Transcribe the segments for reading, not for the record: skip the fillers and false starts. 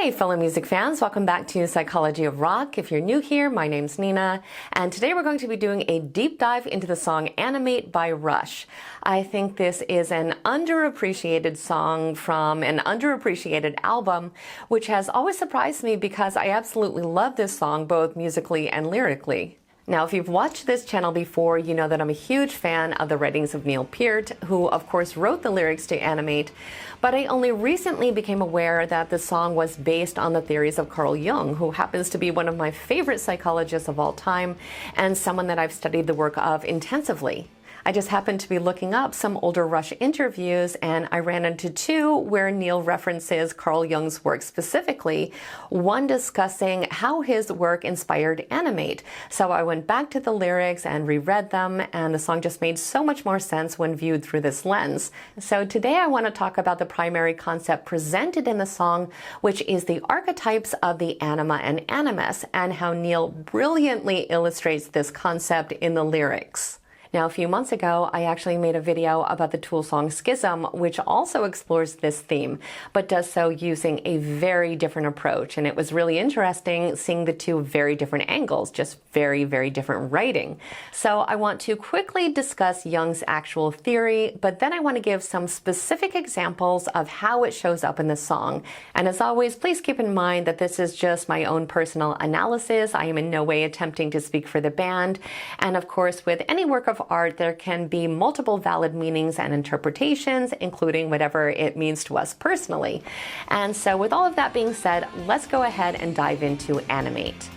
Hey fellow music fans, welcome back to Psychology of Rock. If you're new here, my name's Nina, and today we're going to be doing a deep dive into the song Animate by Rush. I think this is an underappreciated song from an underappreciated album, which has always surprised me because I absolutely love this song both musically and lyrically. Now, if you've watched this channel before, you know that I'm a huge fan of the writings of Neil Peart, who of course wrote the lyrics to Animate, but I only recently became aware that the song was based on the theories of Carl Jung, who happens to be one of my favorite psychologists of all time and someone that I've studied the work of intensively. I just happened to be looking up some older Rush interviews, and I ran into two where Neil references Carl Jung's work specifically, one discussing how his work inspired Animate. So I went back to the lyrics and reread them, and the song just made so much more sense when viewed through this lens. So today I want to talk about the primary concept presented in the song, which is the archetypes of the anima and animus, and how Neil brilliantly illustrates this concept in the lyrics. Now, a few months ago, I actually made a video about the Tool song Schism, which also explores this theme, but does so using a very different approach. And it was really interesting seeing the two very different angles, just very, very different writing. So I want to quickly discuss Jung's actual theory, but then I want to give some specific examples of how it shows up in the song. And as always, please keep in mind that this is just my own personal analysis. I am in no way attempting to speak for the band. And of course, with any work of art, there can be multiple valid meanings and interpretations, including whatever it means to us personally. And so with all of that being said, let's go ahead and dive into Animate.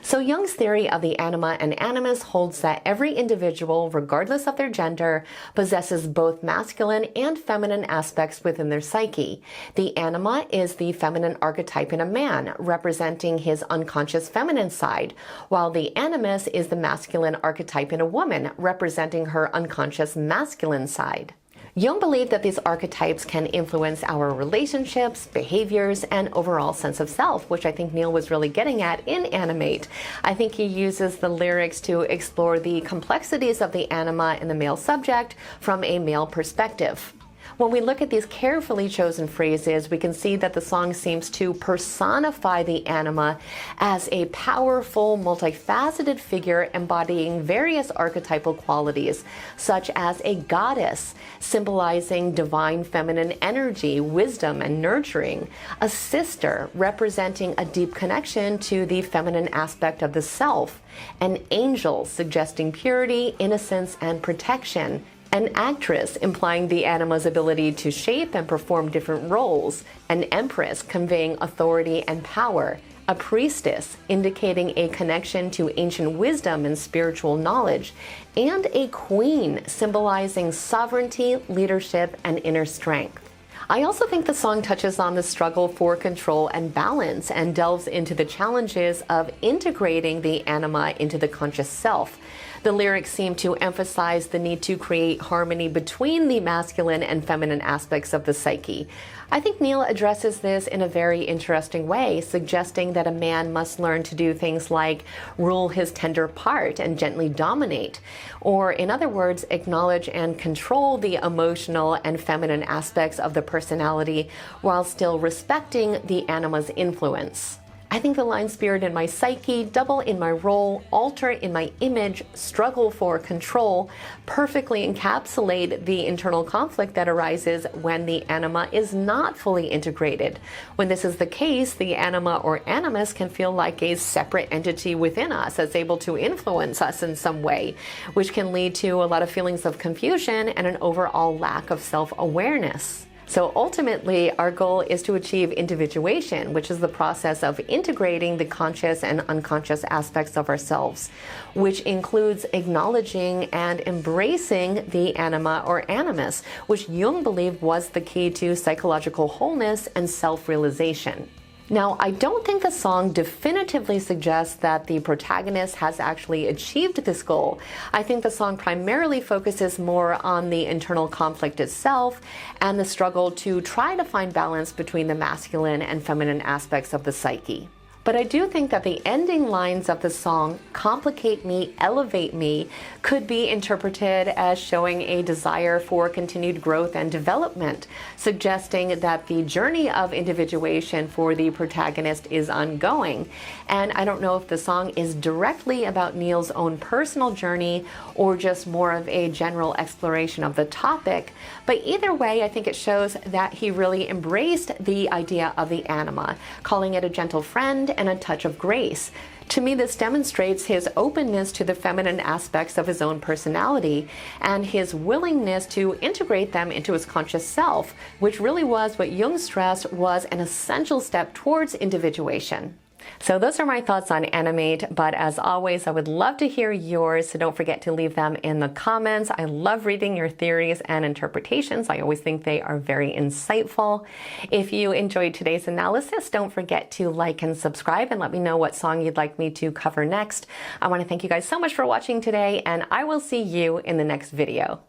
So Jung's theory of the anima and animus holds that every individual, regardless of their gender, possesses both masculine and feminine aspects within their psyche. The anima is the feminine archetype in a man, representing his unconscious feminine side, while the animus is the masculine archetype in a woman, representing her unconscious masculine side. Jung believed that these archetypes can influence our relationships, behaviors, and overall sense of self, which I think Neil was really getting at in Animate. I think he uses the lyrics to explore the complexities of the anima in the male subject from a male perspective. When we look at these carefully chosen phrases, we can see that the song seems to personify the anima as a powerful, multifaceted figure embodying various archetypal qualities, such as a goddess, symbolizing divine feminine energy, wisdom, and nurturing, a sister, representing a deep connection to the feminine aspect of the self, an angel, suggesting purity, innocence, and protection, an actress, implying the anima's ability to shape and perform different roles, an empress, conveying authority and power, a priestess, indicating a connection to ancient wisdom and spiritual knowledge, and a queen, symbolizing sovereignty, leadership, and inner strength. I also think the song touches on the struggle for control and balance and delves into the challenges of integrating the anima into the conscious self. The lyrics seem to emphasize the need to create harmony between the masculine and feminine aspects of the psyche. I think Neil addresses this in a very interesting way, suggesting that a man must learn to do things like rule his tender part and gently dominate, or in other words, acknowledge and control the emotional and feminine aspects of the personality while still respecting the anima's influence. I think the line spirit in my psyche, double in my role, alter in my image, struggle for control perfectly encapsulate the internal conflict that arises when the anima is not fully integrated. When this is the case, the anima or animus can feel like a separate entity within us that's able to influence us in some way, which can lead to a lot of feelings of confusion and an overall lack of self-awareness. So ultimately, our goal is to achieve individuation, which is the process of integrating the conscious and unconscious aspects of ourselves, which includes acknowledging and embracing the anima or animus, which Jung believed was the key to psychological wholeness and self-realization. Now, I don't think the song definitively suggests that the protagonist has actually achieved this goal. I think the song primarily focuses more on the internal conflict itself and the struggle to try to find balance between the masculine and feminine aspects of the psyche. But I do think that the ending lines of the song, complicate me, elevate me, could be interpreted as showing a desire for continued growth and development, suggesting that the journey of individuation for the protagonist is ongoing. And I don't know if the song is directly about Neil's own personal journey or just more of a general exploration of the topic, but either way, I think it shows that he really embraced the idea of the anima, calling it a gentle friend and a touch of grace. To me, this demonstrates his openness to the feminine aspects of his own personality and his willingness to integrate them into his conscious self, which really was what Jung stressed was an essential step towards individuation. So those are my thoughts on Animate, but as always, I would love to hear yours, so don't forget to leave them in the comments. I love reading your theories and interpretations. I always think they are very insightful. If you enjoyed today's analysis, don't forget to like and subscribe and let me know what song you'd like me to cover next. I want to thank you guys so much for watching today, and I will see you in the next video.